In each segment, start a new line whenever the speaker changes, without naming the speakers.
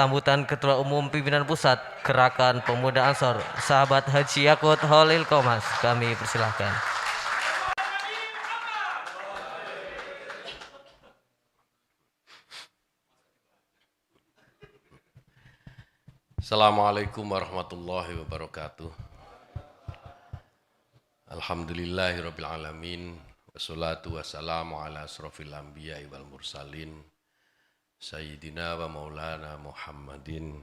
sambutan Ketua Umum Pimpinan Pusat Gerakan Pemuda Ansor, sahabat Haji Yakut Holil Komas. Kami persilahkan.
Assalamualaikum warahmatullahi wabarakatuh. Alhamdulillahirabbil alamin. Wassalatu wassalamu ala asrofil anbiya'i wal mursalin. Sayyidina wa maulana Muhammadin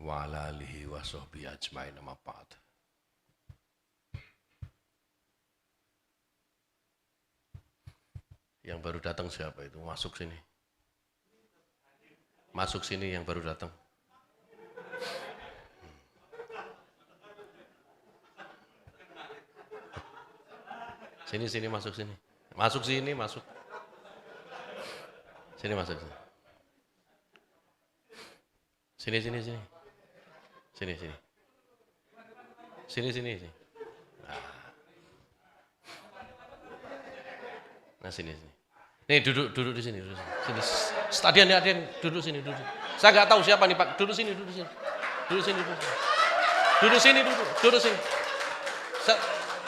wa ala alihi wa sahbihi ajmain, amma ba'd. Yang baru datang siapa itu? Masuk sini. Masuk sini yang baru datang. Sini masuk sini. Masuk sini, masuk. Sini masuk sini. Sini. Sini. Nah, sini. Nih duduk di sini, Sini. Stadion duduk sini. Saya nggak tahu siapa nih Pak. Duduk sini.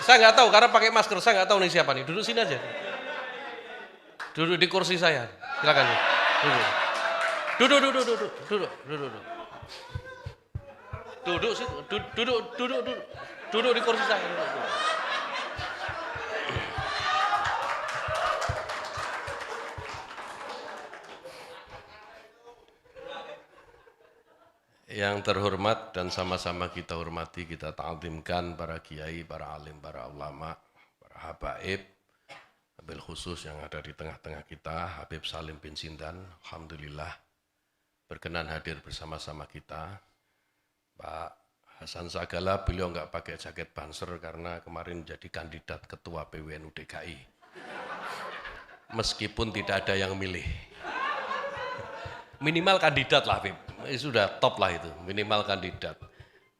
Saya nggak tahu karena pakai masker. Saya nggak tahu nih siapa nih. Duduk sini aja. Duduk di kursi saya. Silakan. Duduk. Duduk di kursi saya. Yang terhormat dan sama-sama kita hormati, kita ta'zimkan para kiai, para alim, para ulama, para habaib, wabil khusus yang ada di tengah-tengah kita, Habib Salim bin Sindan, alhamdulillah berkenan hadir bersama-sama kita. Pak Hasan Sagala, beliau nggak pakai jaket banser karena kemarin jadi kandidat ketua PWNU DKI. Meskipun tidak ada yang milih. Minimal kandidat lah, Habib. Sudah top lah itu, minimal kandidat.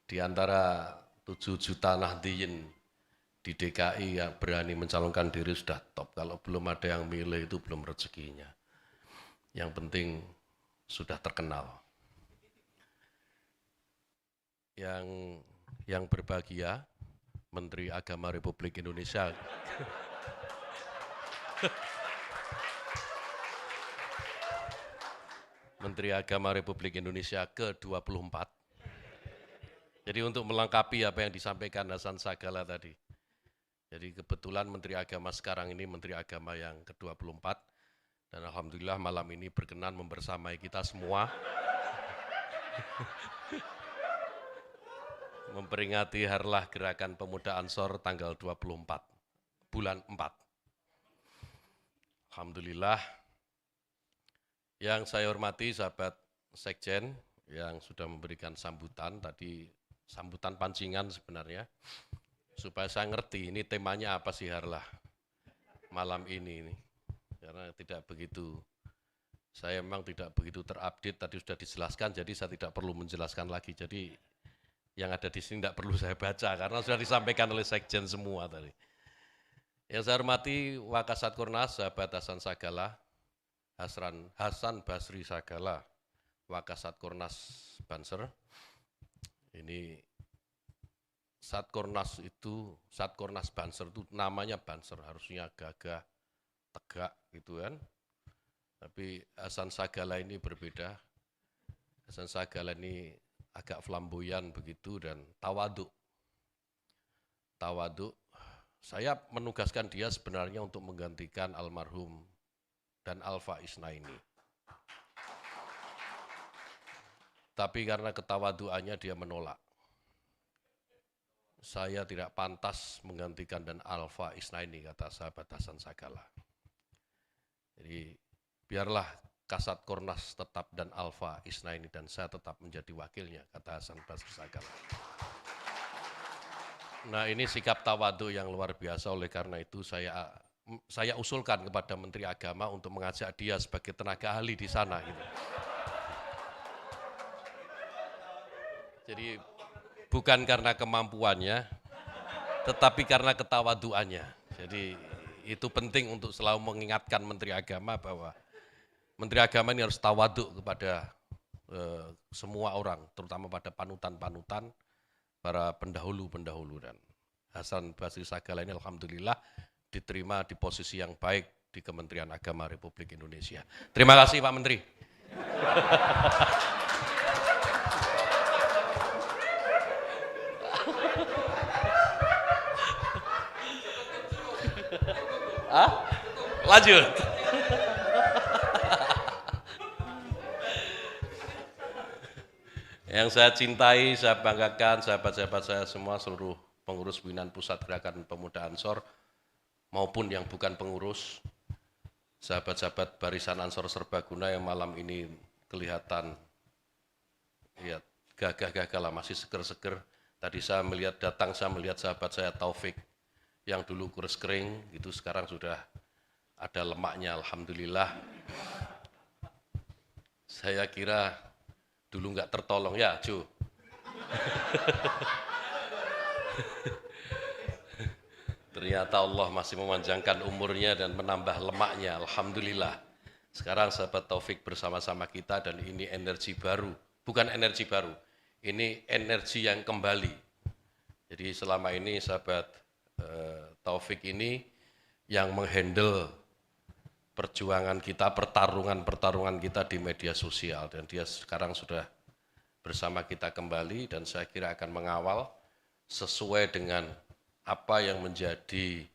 Di antara 7 juta Nahdliyin di DKI yang berani mencalonkan diri sudah top. Kalau belum ada yang milih itu belum rezekinya. Yang penting sudah terkenal. Yang berbahagia, Menteri Agama Republik Indonesia. Menteri Agama Republik Indonesia ke-24. Jadi untuk melengkapi apa yang disampaikan Hasan Sagala tadi. Jadi kebetulan Menteri Agama sekarang ini Menteri Agama yang ke-24. Dan alhamdulillah malam ini berkenan membersamai kita semua. Memperingati Harlah Gerakan Pemuda Ansor tanggal 24, bulan 4. Alhamdulillah. Yang saya hormati sahabat Sekjen yang sudah memberikan sambutan, tadi sambutan pancingan sebenarnya, supaya saya ngerti ini temanya apa sih Harlah malam ini. Karena tidak begitu, saya memang tidak begitu terupdate, tadi sudah dijelaskan, jadi saya tidak perlu menjelaskan lagi. Jadi yang ada di sini tidak perlu saya baca, karena sudah disampaikan oleh Sekjen semua tadi. Yang saya hormati Wakasat Kornas, sahabat Hasan Sagala, Hasan Basri Sagala, Wakasat Kornas Banser. Ini Satkornas Banser itu namanya Banser, harusnya gagah, tegak gitu kan. Tapi Hasan Sagala ini berbeda. Hasan Sagala ini agak flamboyan begitu dan tawaduk. Saya menugaskan dia sebenarnya untuk menggantikan almarhum dan Alfa Isnaini. Tapi karena ketawaduannya dia menolak. Saya tidak pantas menggantikan dan Alfa Isnaini, kata sahabat Hasan Sagala. Jadi biarlah Kasat Kornas tetap dan Alfa Isnaini dan saya tetap menjadi wakilnya, kata Hasan Basri Sagala. Nah ini sikap tawadu yang luar biasa, oleh karena itu saya usulkan kepada Menteri Agama untuk mengajak dia sebagai tenaga ahli di sana. Gitu. Jadi bukan karena kemampuannya, tetapi karena ketawaduannya. Jadi itu penting untuk selalu mengingatkan Menteri Agama bahwa Menteri Agama ini harus tawaduk kepada semua orang, terutama pada panutan-panutan, para pendahulu-pendahulu. Dan Hasan Basri Sagala ini alhamdulillah diterima di posisi yang baik di Kementerian Agama Republik Indonesia. Terima kasih Pak Menteri. Lanjut. Yang saya cintai, saya banggakan, sahabat-sahabat saya semua, seluruh pengurus pimpinan Pusat Gerakan Pemuda Ansor, maupun yang bukan pengurus, sahabat-sahabat Barisan Ansor Serbaguna yang malam ini kelihatan ya, gagah-gagah lah, masih seger-seger. Tadi saya melihat sahabat saya Taufik, yang dulu kurus kering, itu sekarang sudah ada lemaknya, alhamdulillah. Saya kira dulu nggak tertolong ya, Jo. Ternyata Allah masih memanjangkan umurnya dan menambah lemaknya, alhamdulillah. Sekarang sahabat Taufik bersama-sama kita dan ini energi baru, bukan energi baru, ini energi yang kembali. Jadi selama ini sahabat Taufik ini yang menghandle perjuangan kita, pertarungan kita di media sosial, dan dia sekarang sudah bersama kita kembali dan saya kira akan mengawal sesuai dengan apa yang menjadi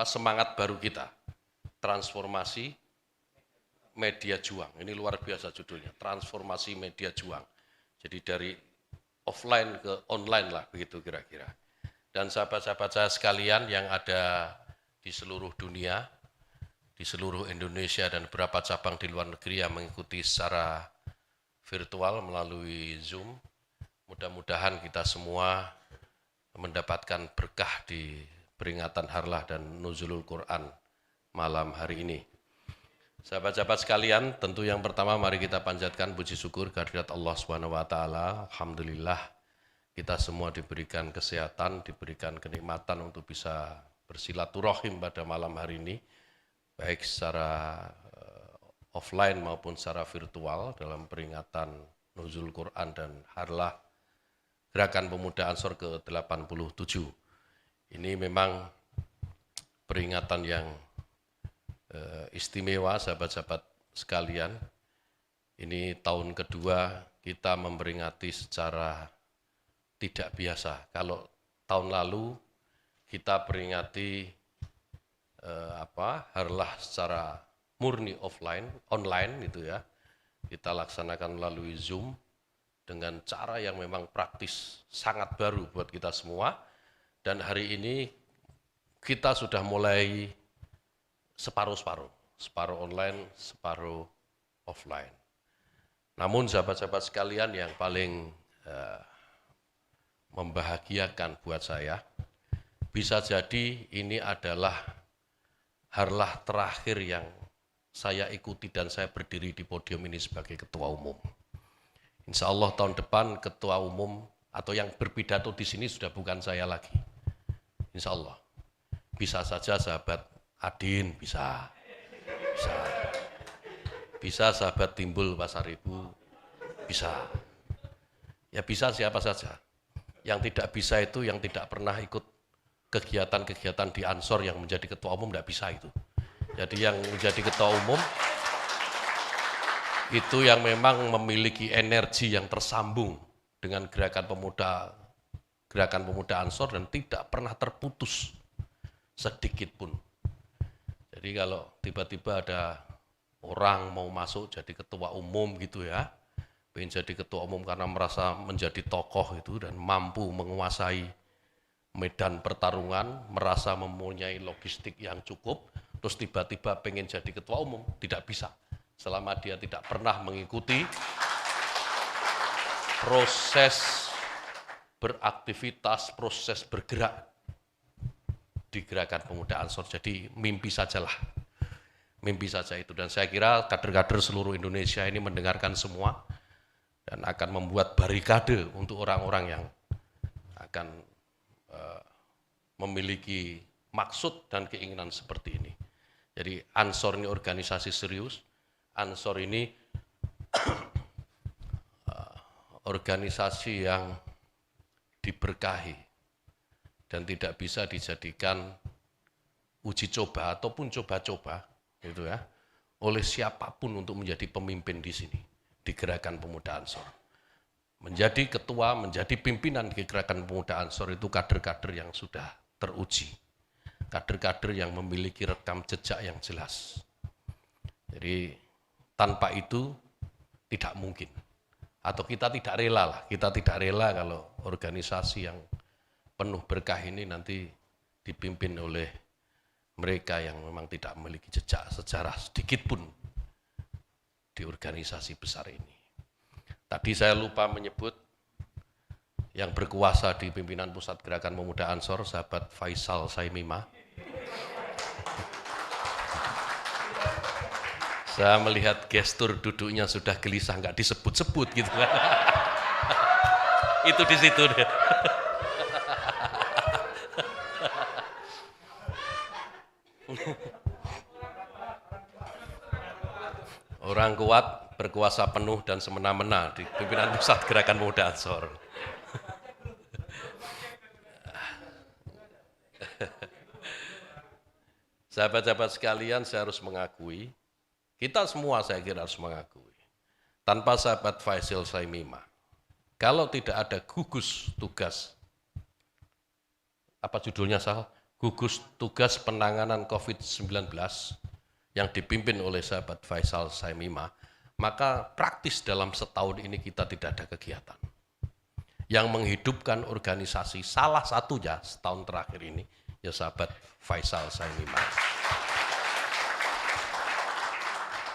semangat baru kita, transformasi media juang. Ini luar biasa judulnya, transformasi media juang. Jadi dari offline ke online lah, begitu kira-kira. Dan sahabat-sahabat saya sekalian yang ada di seluruh dunia, di seluruh Indonesia dan beberapa cabang di luar negeri yang mengikuti secara virtual melalui Zoom, mudah-mudahan kita semua mendapatkan berkah di peringatan Harlah dan Nuzulul Quran malam hari ini. Sahabat-sahabat sekalian, tentu yang pertama mari kita panjatkan puji syukur kehadirat Allah Subhanahu wa taala. Alhamdulillah kita semua diberikan kesehatan, diberikan kenikmatan untuk bisa bersilaturahim pada malam hari ini, baik secara offline maupun secara virtual dalam peringatan Nuzul Quran dan Harlah Gerakan Pemuda Ansor ke-87. Ini memang peringatan yang istimewa, sahabat-sahabat sekalian. Ini tahun kedua kita memperingati secara tidak biasa. Kalau tahun lalu kita peringati Harlah secara murni offline, online gitu ya. Kita laksanakan melalui Zoom dengan cara yang memang praktis, sangat baru buat kita semua. Dan hari ini kita sudah mulai separuh-separuh, separuh online, separuh offline. Namun sahabat-sahabat sekalian, yang paling membahagiakan buat saya, bisa jadi ini adalah Harlah terakhir yang saya ikuti dan saya berdiri di podium ini sebagai ketua umum. Insya Allah tahun depan ketua umum atau yang berpidato di sini sudah bukan saya lagi. Insya Allah. Bisa saja sahabat Adin, bisa sahabat Timbul Pasar Ibu, bisa. Ya bisa siapa saja. Yang tidak bisa itu yang tidak pernah ikut kegiatan-kegiatan di Ansor yang menjadi ketua umum, tidak bisa itu. Jadi yang menjadi ketua umum itu yang memang memiliki energi yang tersambung dengan gerakan pemuda Ansor dan tidak pernah terputus sedikit pun. Jadi kalau tiba-tiba ada orang mau masuk jadi ketua umum gitu ya, pengen jadi ketua umum karena merasa menjadi tokoh itu dan mampu menguasai medan pertarungan, merasa mempunyai logistik yang cukup, terus tiba-tiba pengen jadi ketua umum, tidak bisa. Selama dia tidak pernah mengikuti proses beraktivitas, proses bergerak di Gerakan Pemuda Ansor. Jadi mimpi sajalah, mimpi saja itu. Dan saya kira kader-kader seluruh Indonesia ini mendengarkan semua dan akan membuat barikade untuk orang-orang yang akan memiliki maksud dan keinginan seperti ini. Jadi Ansor ini organisasi serius, Ansor ini organisasi yang diberkahi dan tidak bisa dijadikan uji coba ataupun coba-coba gitu ya oleh siapapun untuk menjadi pemimpin di sini di Gerakan Pemuda Ansor. Menjadi ketua, menjadi pimpinan di Gerakan Pemuda Ansor itu kader-kader yang sudah teruji, kader-kader yang memiliki rekam jejak yang jelas. Jadi tanpa itu tidak mungkin. Atau kita tidak rela lah, kita tidak rela kalau organisasi yang penuh berkah ini nanti dipimpin oleh mereka yang memang tidak memiliki jejak sejarah sedikit pun di organisasi besar ini. Tadi saya lupa menyebut yang berkuasa di pimpinan Pusat Gerakan Pemuda Ansor, sahabat Faisal Saimima. Saya melihat gestur duduknya sudah gelisah, nggak disebut-sebut gitu kan. Itu di situ deh. Orang kuat berkuasa penuh dan semena-mena di pimpinan Pusat Gerakan Pemuda Ansor. Sahabat-sahabat sekalian, saya harus mengakui, kita semua saya kira harus mengakui, tanpa sahabat Faisal Saimima, kalau tidak ada gugus tugas, apa judulnya Sal? Gugus tugas penanganan COVID-19 yang dipimpin oleh sahabat Faisal Saimima, maka praktis dalam setahun ini kita tidak ada kegiatan. Yang menghidupkan organisasi salah satunya setahun terakhir ini, ya sahabat Faisal Saimima.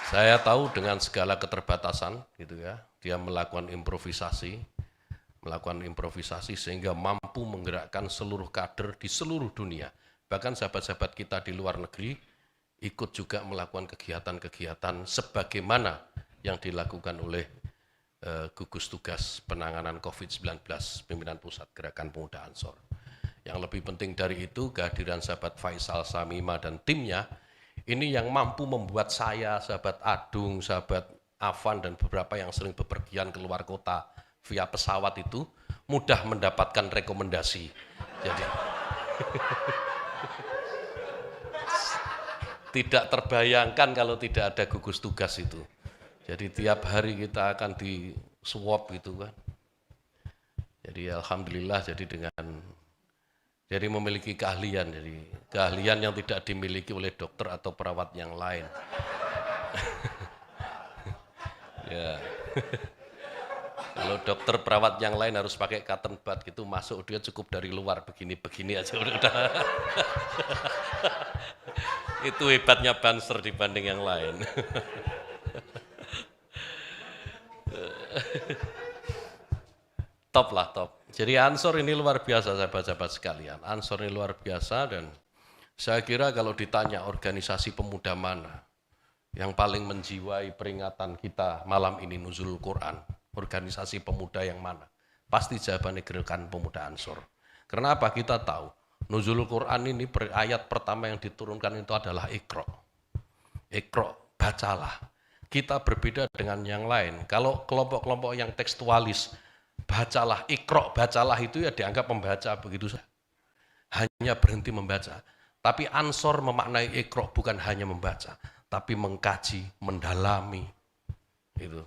Saya tahu dengan segala keterbatasan, gitu ya, dia melakukan improvisasi sehingga mampu menggerakkan seluruh kader di seluruh dunia. Bahkan sahabat-sahabat kita di luar negeri ikut juga melakukan kegiatan-kegiatan sebagaimana yang dilakukan oleh gugus tugas penanganan COVID-19 pimpinan Pusat Gerakan Pemuda Ansor. Yang lebih penting dari itu, kehadiran sahabat Faisal Saimima dan timnya ini yang mampu membuat saya, sahabat Adung, sahabat Afan, dan beberapa yang sering bepergian ke luar kota via pesawat itu mudah mendapatkan rekomendasi. Jadi tidak terbayangkan kalau tidak ada gugus tugas itu. Jadi tiap hari kita akan di swab gitu kan. Jadi alhamdulillah jadi memiliki keahlian, jadi keahlian yang tidak dimiliki oleh dokter atau perawat yang lain. Ya. Kalau dokter perawat yang lain harus pakai cotton bud gitu, masuk dia cukup dari luar begini-begini aja udah. Itu hebatnya Banser dibanding yang lain. Top lah, top. Jadi Ansor ini luar biasa sahabat-sahabat sekalian. Ansor ini luar biasa dan saya kira kalau ditanya organisasi pemuda mana yang paling menjiwai peringatan kita malam ini Nuzulul Quran, organisasi pemuda yang mana? Pasti jawabannya Gerakan Pemuda Ansor. Karena apa? Kita tahu Nuzulul Quran ini ayat pertama yang diturunkan itu adalah Iqra. Iqra, bacalah. Kita berbeda dengan yang lain. Kalau kelompok-kelompok yang tekstualis, bacalah, Iqra, bacalah itu ya dianggap membaca begitu saja. Hanya berhenti membaca. Tapi Ansor memaknai Iqra bukan hanya membaca, tapi mengkaji, mendalami. Itu.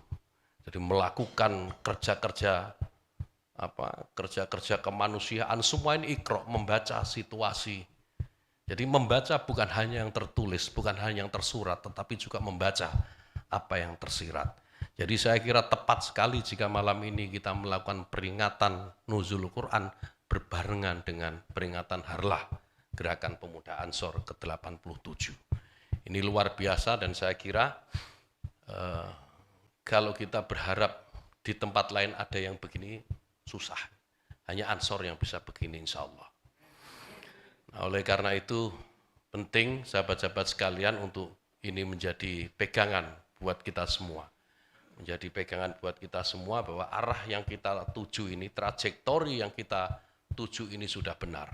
Jadi melakukan kerja-kerja kemanusiaan, semua ini Iqra, membaca situasi. Jadi membaca bukan hanya yang tertulis, bukan hanya yang tersurat, tetapi juga membaca apa yang tersirat. Jadi saya kira tepat sekali jika malam ini kita melakukan peringatan Nuzulul Quran berbarengan dengan peringatan Harlah Gerakan Pemuda Ansor ke-87. Ini luar biasa dan saya kira kalau kita berharap di tempat lain ada yang begini, susah. Hanya Ansor yang bisa begini insya Allah. Nah, oleh karena itu penting sahabat-sahabat sekalian untuk ini menjadi pegangan buat kita semua. Menjadi pegangan buat kita semua bahwa arah yang kita tuju ini, trajektori yang kita tuju ini sudah benar.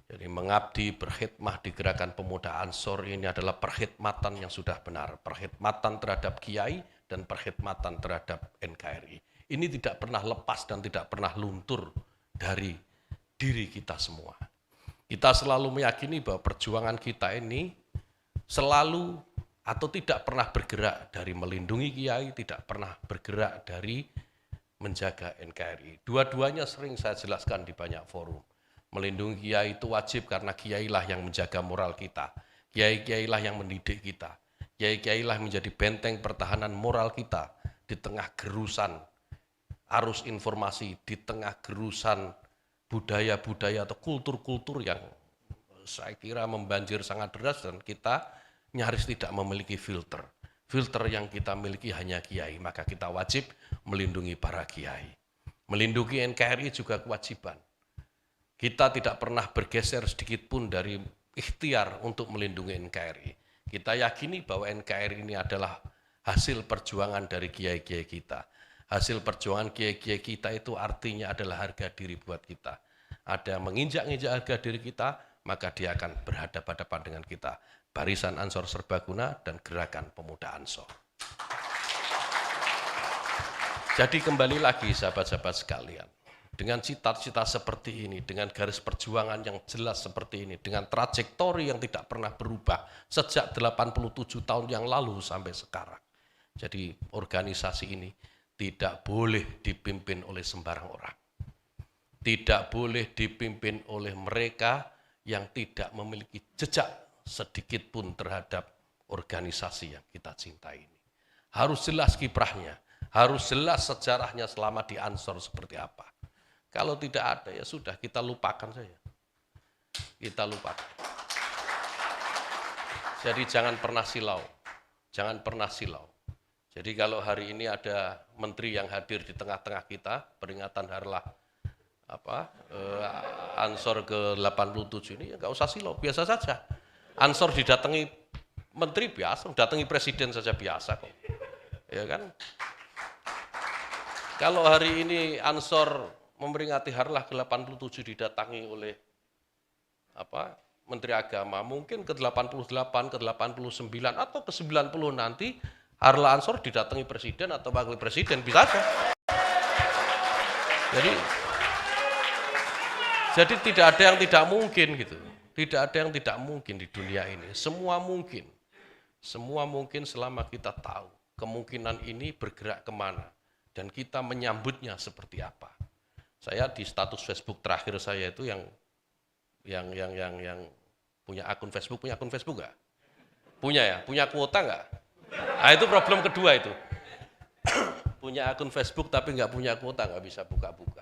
Jadi mengabdi, berkhidmah di Gerakan Pemuda Ansor ini adalah perkhidmatan yang sudah benar. Perkhidmatan terhadap kiai dan perkhidmatan terhadap NKRI. Ini tidak pernah lepas dan tidak pernah luntur dari diri kita semua. Kita selalu meyakini bahwa perjuangan kita ini selalu atau tidak pernah bergerak dari melindungi kiai, tidak pernah bergerak dari menjaga NKRI. Dua-duanya sering saya jelaskan di banyak forum. Melindungi kiai itu wajib karena kiailah yang menjaga moral kita. Kiai-kiailah yang mendidik kita. Kiai-kiailah menjadi benteng pertahanan moral kita di tengah gerusan arus informasi, di tengah gerusan budaya-budaya atau kultur-kultur yang saya kira membanjir sangat deras dan kita nyaris tidak memiliki filter. Filter yang kita miliki hanya kiai, maka kita wajib melindungi para kiai. Melindungi NKRI juga kewajiban. Kita tidak pernah bergeser sedikit pun dari ikhtiar untuk melindungi NKRI. Kita yakini bahwa NKRI ini adalah hasil perjuangan dari kiai-kiai kita. Hasil perjuangan kiai-kiai kita itu artinya adalah harga diri buat kita. Ada yang menginjak-injak harga diri kita, maka dia akan berhadapan-hadapan dengan kita. Barisan Ansor Serbaguna dan Gerakan Pemuda Ansor. Jadi kembali lagi sahabat-sahabat sekalian, dengan cita-cita seperti ini, dengan garis perjuangan yang jelas seperti ini, dengan trajektori yang tidak pernah berubah sejak 87 tahun yang lalu sampai sekarang. Jadi organisasi ini tidak boleh dipimpin oleh sembarang orang. Tidak boleh dipimpin oleh mereka yang tidak memiliki jejak sedikit pun terhadap organisasi yang kita cintai ini. Harus jelas kiprahnya, harus jelas sejarahnya selama di Ansor seperti apa. Kalau tidak ada ya sudah, kita lupakan saja. Kita lupakan. Jadi jangan pernah silau. Jangan pernah silau. Jadi kalau hari ini ada menteri yang hadir di tengah-tengah kita, peringatan harlah Ansor ke-87 ini, ya nggak usah silau, biasa saja. Ansor didatangi menteri biasa, datangi presiden saja biasa kok. Ya kan? Kalau hari ini Ansor memperingati harlah ke-87 didatangi oleh Menteri Agama, mungkin ke-88, ke-89 atau ke-90 nanti harlah Ansor didatangi presiden atau wakil presiden, bisa saja. Jadi tidak ada yang tidak mungkin gitu. Tidak ada yang tidak mungkin di dunia ini. Semua mungkin. Semua mungkin selama kita tahu kemungkinan ini bergerak kemana dan kita menyambutnya seperti apa. Saya di status Facebook terakhir saya itu yang punya akun Facebook nggak? Punya ya? Punya kuota nggak? Nah itu problem kedua itu. Punya akun Facebook tapi nggak punya kuota, nggak bisa buka-buka.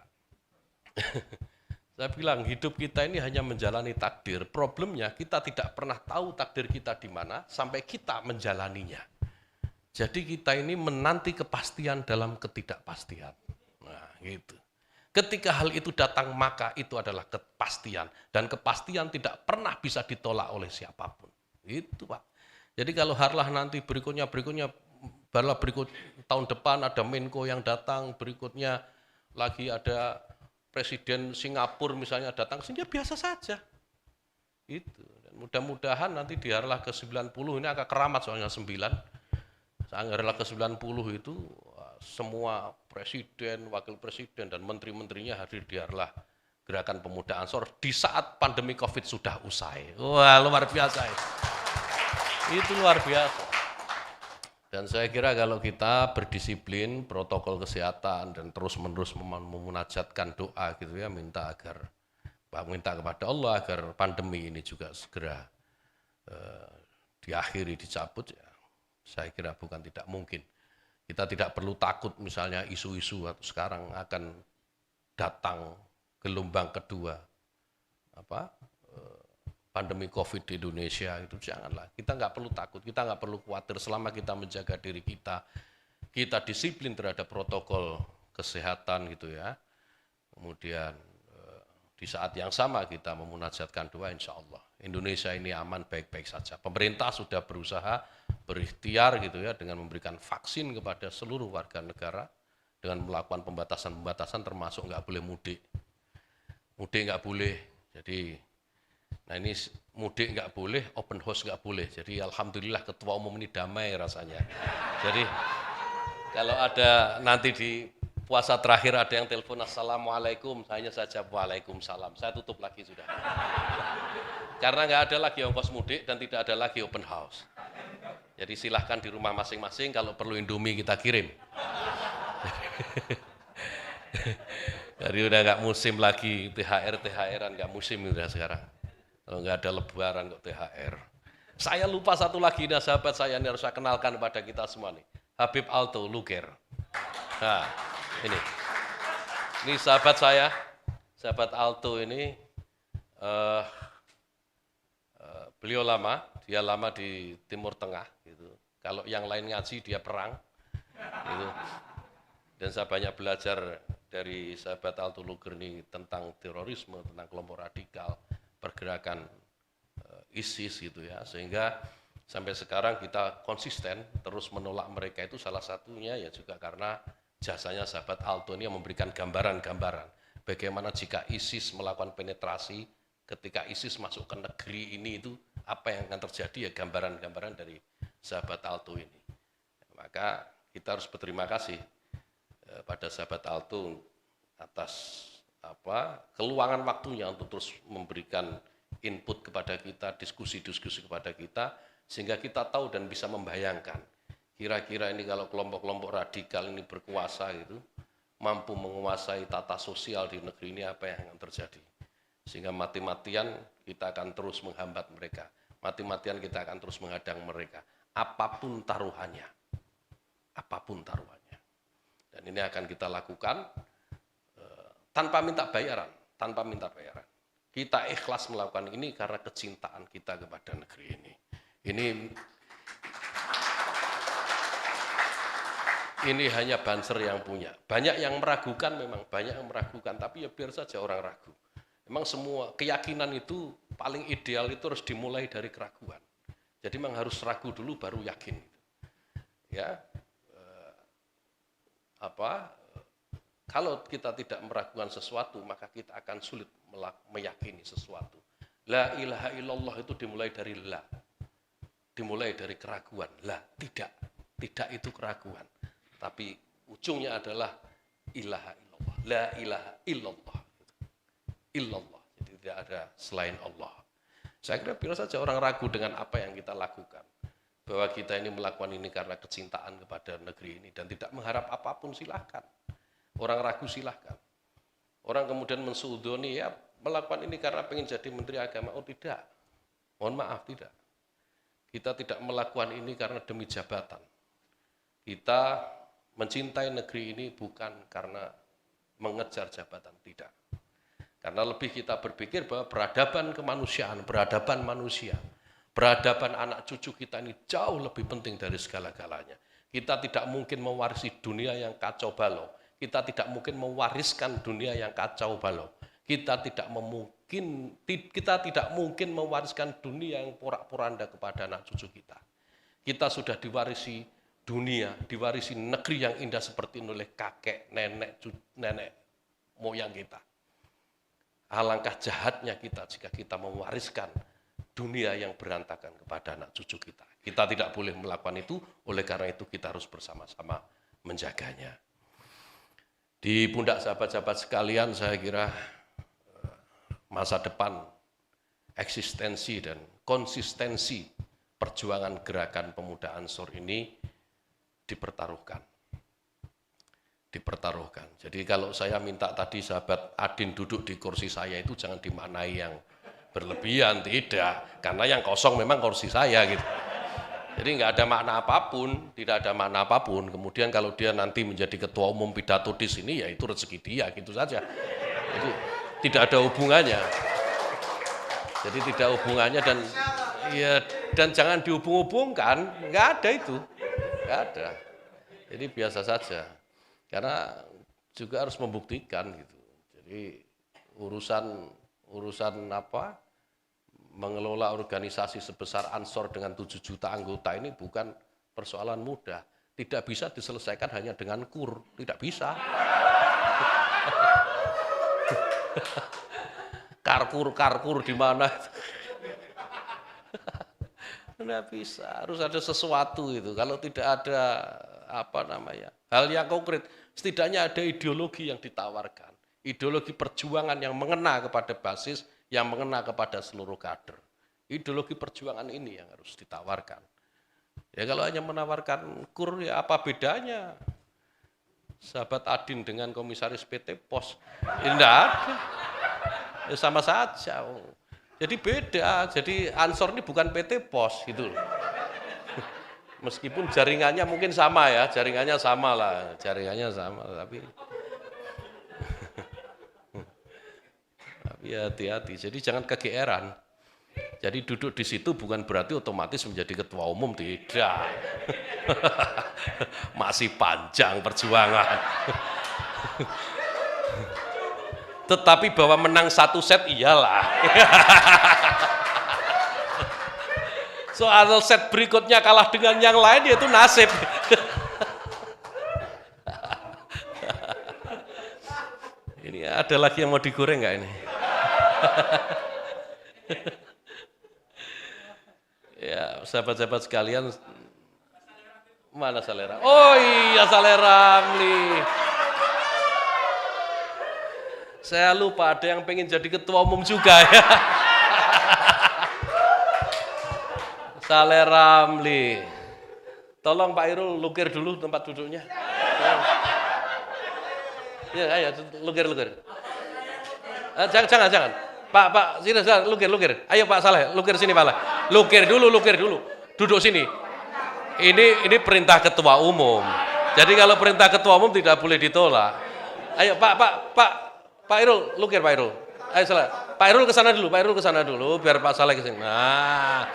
Saya bilang hidup kita ini hanya menjalani takdir. Problemnya kita tidak pernah tahu takdir kita di mana sampai kita menjalaninya. Jadi kita ini menanti kepastian dalam ketidakpastian. Nah gitu. Ketika hal itu datang maka itu adalah kepastian. Dan kepastian tidak pernah bisa ditolak oleh siapapun. Itu Pak. Jadi kalau harlah nanti berikutnya tahun depan ada Menko yang datang, berikutnya lagi ada Presiden Singapura misalnya datang ke sini, ya biasa saja. Itu. Dan mudah-mudahan nanti di harlah ke-90 ini agak keramat soalnya 9. Harlah ke-90 itu semua presiden, wakil presiden dan menteri-menterinya hadir di harlah Gerakan Pemuda Ansor di saat pandemi Covid sudah usai. Wah, luar biasa itu. Itu luar biasa. Dan saya kira kalau kita berdisiplin protokol kesehatan dan terus-menerus memunajatkan doa gitu ya, minta kepada Allah agar pandemi ini juga segera diakhiri, dicabut ya. Saya kira bukan tidak mungkin. Kita tidak perlu takut misalnya isu-isu atau sekarang akan datang gelombang kedua pandemi Covid di Indonesia, itu janganlah. Kita nggak perlu takut, kita nggak perlu khawatir selama kita menjaga diri kita disiplin terhadap protokol kesehatan gitu ya. Kemudian di saat yang sama kita memunajatkan doa, insya Allah Indonesia ini aman baik-baik saja. Pemerintah sudah berusaha berikhtiar gitu ya dengan memberikan vaksin kepada seluruh warga negara dengan melakukan pembatasan-pembatasan termasuk nggak boleh mudik nggak boleh. Jadi nah ini mudik nggak boleh, open house nggak boleh. Jadi alhamdulillah ketua umum ini damai rasanya. Kalau ada nanti di puasa terakhir ada yang telepon assalamualaikum, hanya saja waalaikumsalam. Saya tutup lagi sudah. Karena nggak ada lagi ongkos mudik dan tidak ada lagi open house. Jadi silahkan di rumah masing-masing, kalau perlu Indomie kita kirim. Jadi udah nggak musim lagi THR-THR-an, nggak musim udah sekarang. Kalau nggak ada lebaran kok THR. Saya lupa satu lagi, nah sahabat saya ini harus saya kenalkan kepada kita semua nih. Habib Alto Luger. Nah, ini sahabat saya, sahabat Alto ini, beliau dia lama di Timur Tengah. Gitu. Kalau yang lain ngaji, dia perang. Gitu. Dan saya banyak belajar dari sahabat Alto Luger ini tentang terorisme, tentang kelompok radikal, pergerakan ISIS gitu ya, sehingga sampai sekarang kita konsisten terus menolak mereka. Itu salah satunya ya juga karena jasanya sahabat Alto ini yang memberikan gambaran-gambaran bagaimana jika ISIS melakukan penetrasi, ketika ISIS masuk ke negeri ini itu apa yang akan terjadi, ya gambaran-gambaran dari sahabat Alto ini. Maka kita harus berterima kasih pada sahabat Alto atas keluangan waktunya untuk terus memberikan input kepada kita, diskusi-diskusi kepada kita, sehingga kita tahu dan bisa membayangkan kira-kira ini kalau kelompok-kelompok radikal ini berkuasa gitu, mampu menguasai tata sosial di negeri ini, apa yang akan terjadi. Sehingga mati-matian kita akan terus menghambat mereka, mati-matian kita akan terus menghadang mereka, apapun taruhannya, apapun taruhannya. Dan ini akan kita lakukan tanpa minta bayaran, tanpa minta bayaran. Kita ikhlas melakukan ini karena kecintaan kita kepada negeri ini. Ini hanya Banser yang punya. Banyak yang meragukan, memang banyak yang meragukan, tapi ya biar saja orang ragu. Memang semua keyakinan itu paling ideal itu harus dimulai dari keraguan. Jadi memang harus ragu dulu baru yakin. Ya, kalau kita tidak meragukan sesuatu, maka kita akan sulit meyakini sesuatu. La ilaha illallah itu dimulai dari la. Dimulai dari keraguan. La, tidak itu keraguan. Tapi ujungnya adalah ilaha illallah. La ilaha illallah. Illallah. Jadi tidak ada selain Allah. Saya kira biar saja orang ragu dengan apa yang kita lakukan. Bahwa kita ini melakukan ini karena kecintaan kepada negeri ini dan tidak mengharap apapun, silahkan. Orang ragu silahkan. Orang kemudian mensuudoni, ya melakukan ini karena pengen jadi menteri agama. Oh tidak, mohon maaf, tidak. Kita tidak melakukan ini karena demi jabatan. Kita mencintai negeri ini bukan karena mengejar jabatan, tidak. Karena lebih kita berpikir bahwa peradaban kemanusiaan, peradaban manusia, peradaban anak cucu kita ini jauh lebih penting dari segala-galanya. Kita tidak mungkin mewarisi dunia yang kacau balau. Kita tidak mungkin mewariskan dunia yang kacau balau. Kita tidak mungkin mewariskan dunia yang porak-poranda kepada anak cucu kita. Kita sudah diwarisi dunia, diwarisi negeri yang indah seperti ini oleh kakek, nenek moyang kita. Alangkah jahatnya kita jika kita mewariskan dunia yang berantakan kepada anak cucu kita. Kita tidak boleh melakukan itu, oleh karena itu kita harus bersama-sama menjaganya. Di pundak sahabat-sahabat sekalian, saya kira masa depan, eksistensi dan konsistensi perjuangan gerakan pemuda Ansor ini dipertaruhkan. Jadi kalau saya minta tadi sahabat Adin duduk di kursi saya itu jangan dimaknai yang berlebihan, tidak. Karena yang kosong memang kursi saya gitu. Jadi nggak ada makna apapun, tidak ada makna apapun. Kemudian kalau dia nanti menjadi ketua umum pidato di sini, ya itu rezeki dia, gitu saja. Jadi tidak ada hubungannya. Jadi tidak hubungannya dan jangan dihubung-hubungkan, nggak ada itu, nggak ada. Jadi biasa saja. Karena juga harus membuktikan gitu. Jadi urusan mengelola organisasi sebesar Ansor dengan 7 juta anggota ini bukan persoalan mudah. Tidak bisa diselesaikan hanya dengan kur, tidak bisa. Karkur di mana? Tidak bisa, harus ada sesuatu itu. Kalau tidak ada Hal yang konkret, setidaknya ada ideologi yang ditawarkan. Ideologi perjuangan yang mengena kepada basis, yang mengena kepada seluruh kader. Ideologi perjuangan ini yang harus ditawarkan. Ya kalau hanya menawarkan kur, ya apa bedanya sahabat Adin dengan komisaris PT Pos? Ya enggak ada. Ya sama saja. Jadi beda. Jadi Ansor ini bukan PT Pos gitu loh. Meskipun jaringannya mungkin sama ya, jaringannya sama lah, tapi hati-hati. Jadi jangan kegeeran. Jadi duduk di situ bukan berarti otomatis menjadi ketua umum, tidak. Masih panjang perjuangan. Tetapi bahwa menang 1 set iyalah. Soal set berikutnya kalah dengan yang lain, yaitu nasib. Ini ada lagi yang mau digoreng nggak ini? Ya, sahabat-sahabat sekalian, mana Saleh Ramli? Oh iya, Saleh Ramli. Saya lupa ada yang pengen jadi ketua umum juga ya. Saleh Ramli. Tolong Pak Irul lukir dulu tempat duduknya. Ya, ayo lukir. Jangan. Pak, sini lukir. Ayo Pak Saleh, lukir sini Pak. Lukir dulu. Duduk sini. Ini perintah ketua umum. Jadi kalau perintah ketua umum tidak boleh ditolak. Ayo Pak Irul, lukir Pak Irul. Ayo Saleh. Pak Irul ke sana dulu biar Pak Saleh ke sini. Nah.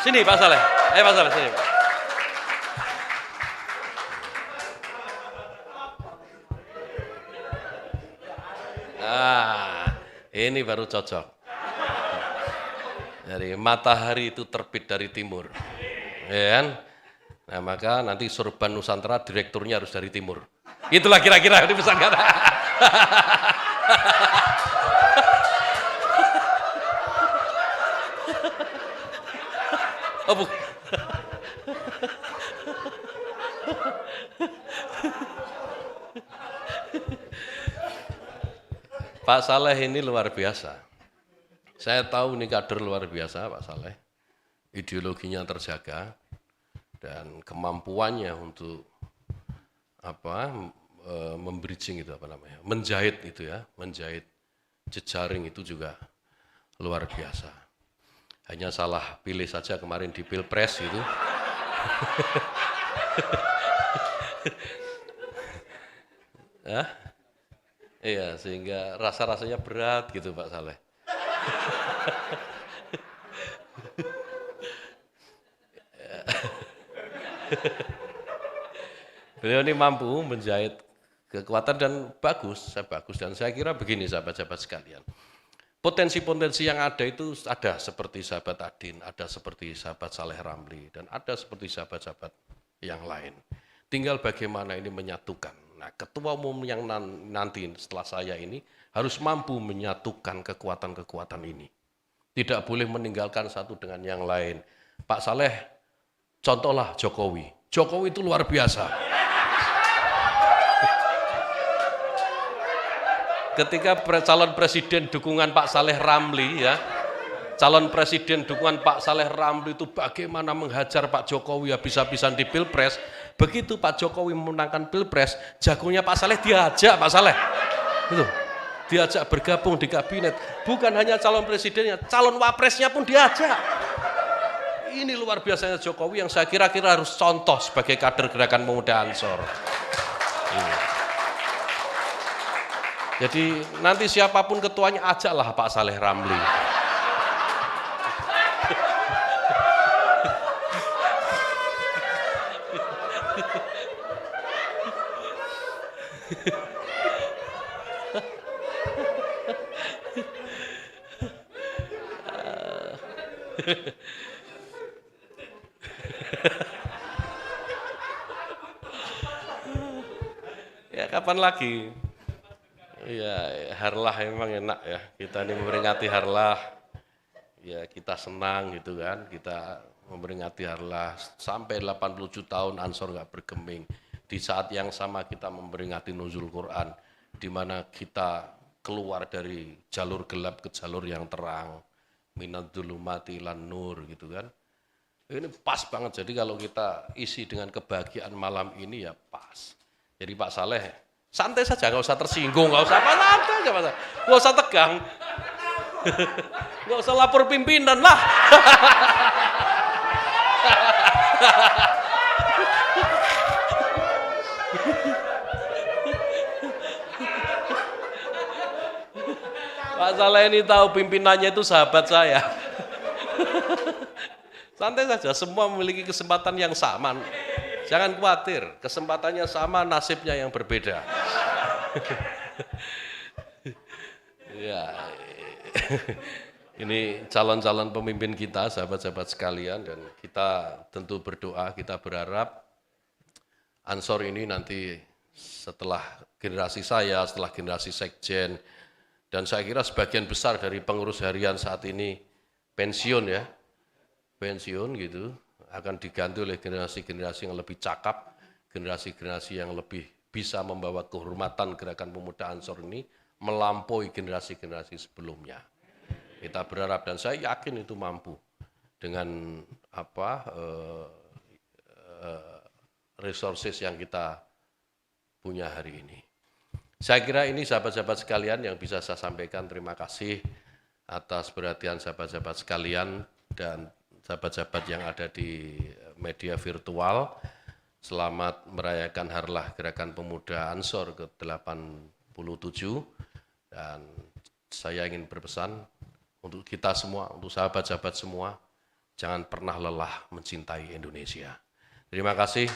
Sini Pak Saleh. Ayo Pak Saleh sini. Ini baru cocok. Jadi matahari itu terbit dari timur. Ya kan? Nah, maka nanti Surban Nusantara direkturnya harus dari timur. Itulah kira-kira ini pesan kata. Oh, Pak Saleh ini luar biasa. Saya tahu ini kader luar biasa Pak Saleh. Ideologinya terjaga dan kemampuannya untuk membridging itu menjahit itu ya, menjahit jejaring itu juga luar biasa. Hanya salah pilih saja kemarin di Pilpres gitu. Iya, sehingga rasa-rasanya berat gitu Pak Saleh. Beliau ini mampu menjahit kekuatan dan bagus dan saya kira begini sahabat-sahabat sekalian. Potensi-potensi yang ada itu ada seperti sahabat Adin, ada seperti sahabat Saleh Ramli, dan ada seperti sahabat-sahabat yang lain. Tinggal bagaimana ini menyatukan. Nah, ketua umum yang nanti setelah saya ini harus mampu menyatukan kekuatan-kekuatan ini. Tidak boleh meninggalkan satu dengan yang lain. Pak Saleh, contohlah Jokowi. Jokowi itu luar biasa. Ketika calon presiden dukungan Pak Saleh Ramli ya, calon presiden dukungan Pak Saleh Ramli itu bagaimana menghajar Pak Jokowi habis-habisan di Pilpres. Begitu Pak Jokowi memenangkan Pilpres, jagonya Pak Saleh diajak Pak Saleh. Itu. Diajak bergabung di kabinet. Bukan hanya calon presidennya, calon wapresnya pun diajak. Ini luar biasanya Jokowi yang saya kira-kira harus contoh sebagai kader Gerakan Pemuda Ansor. Ini. Jadi nanti siapapun ketuanya ajaklah Pak Saleh Ramli. Ya kapan lagi? Ya Harlah memang enak ya, kita ini memperingati Harlah, ya kita senang gitu kan, kita memperingati Harlah, sampai 87 tahun Ansor nggak bergeming. di saat yang sama kita memperingati nuzul Quran, di mana kita keluar dari jalur gelap ke jalur yang terang, minad dzulumati ilan nur gitu kan. Ini pas banget, jadi kalau kita isi dengan kebahagiaan malam ini ya pas. Jadi Pak Saleh, santai saja, nggak usah tersinggung, nggak usah apa-apa, nggak usah tegang, nggak usah lapor pimpinan lah. Pak Saleh ini tahu pimpinannya itu sahabat saya. Santai saja, semua memiliki kesempatan yang sama. Jangan khawatir, kesempatannya sama, nasibnya yang berbeda. Ya, ini calon-calon pemimpin kita, sahabat-sahabat sekalian, dan kita tentu berdoa, kita berharap Ansor ini nanti setelah generasi saya, setelah generasi sekjen, dan saya kira sebagian besar dari pengurus harian saat ini pensiun ya, pensiun gitu, akan diganti oleh generasi-generasi yang lebih cakap, generasi-generasi yang lebih bisa membawa kehormatan gerakan pemuda Ansor ini melampaui generasi-generasi sebelumnya. Kita berharap dan saya yakin itu mampu dengan resources yang kita punya hari ini. Saya kira ini sahabat-sahabat sekalian yang bisa saya sampaikan. Terima kasih atas perhatian sahabat-sahabat sekalian dan sahabat-sahabat yang ada di media virtual. Selamat merayakan Harlah Gerakan Pemuda Ansor ke-87. Dan saya ingin berpesan untuk kita semua, untuk sahabat-sahabat semua, jangan pernah lelah mencintai Indonesia. Terima kasih.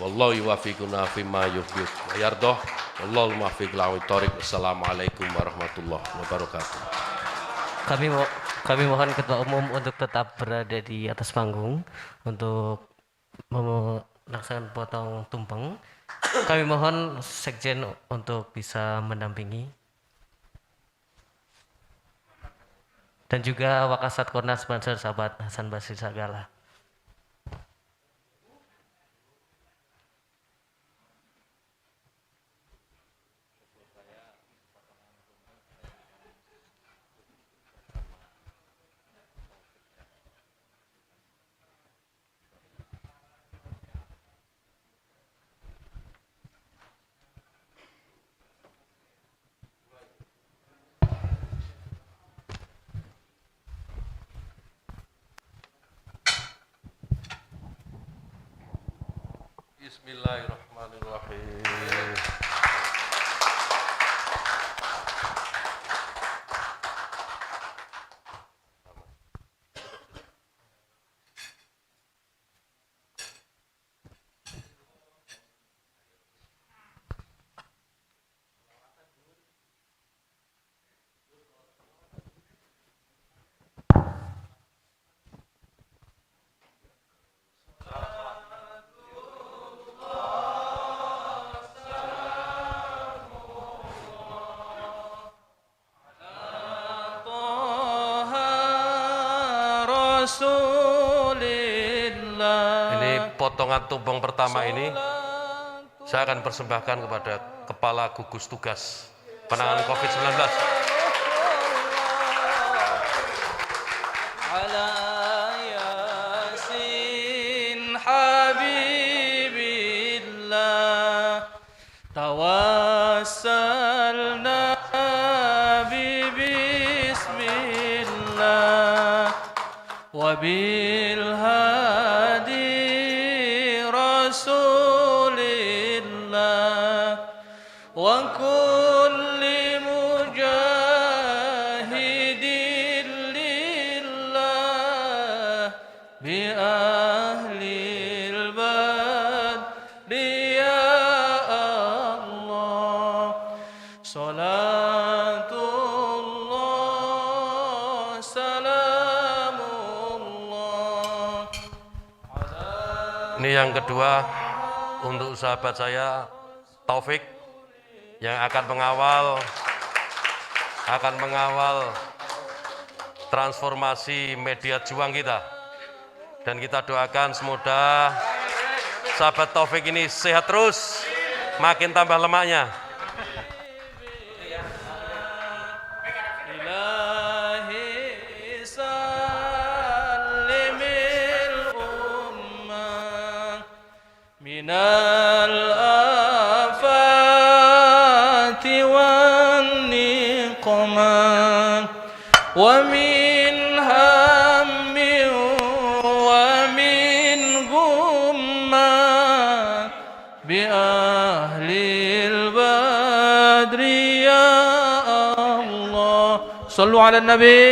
Wallahu yuwaffiquna fima yuhibbu wa yardah. Wallahu muwaffiq ila thoriq. Assalamualaikum warahmatullahi wabarakatuh.
Kami mohon Ketua Umum untuk tetap berada di atas panggung untuk melaksanakan potong tumpeng. Kami mohon Sekjen untuk bisa mendampingi. Dan juga Wakasat Kornas Banser sahabat Hasan Basri Sagala.
Bismillahirrahmanirrahim. Ini potongan tumpeng pertama ini saya akan persembahkan kepada Kepala Gugus Tugas Penanganan COVID-19.
Tawassalna bismillah wa bil hadi rasulillah wa kulli mujahidin lillah bi ahlil badri ya Allah salatullah salamullah.
Ini yang kedua untuk sahabat saya Taufik yang akan mengawal transformasi media juang kita. Dan kita doakan semoga Sahabat Taufik ini sehat terus, makin tambah lemaknya.
إلهي سلم الأمة من الآفات والنقمة ومن هم ومن غمة بأهل البدر يا الله صلوا على النبي.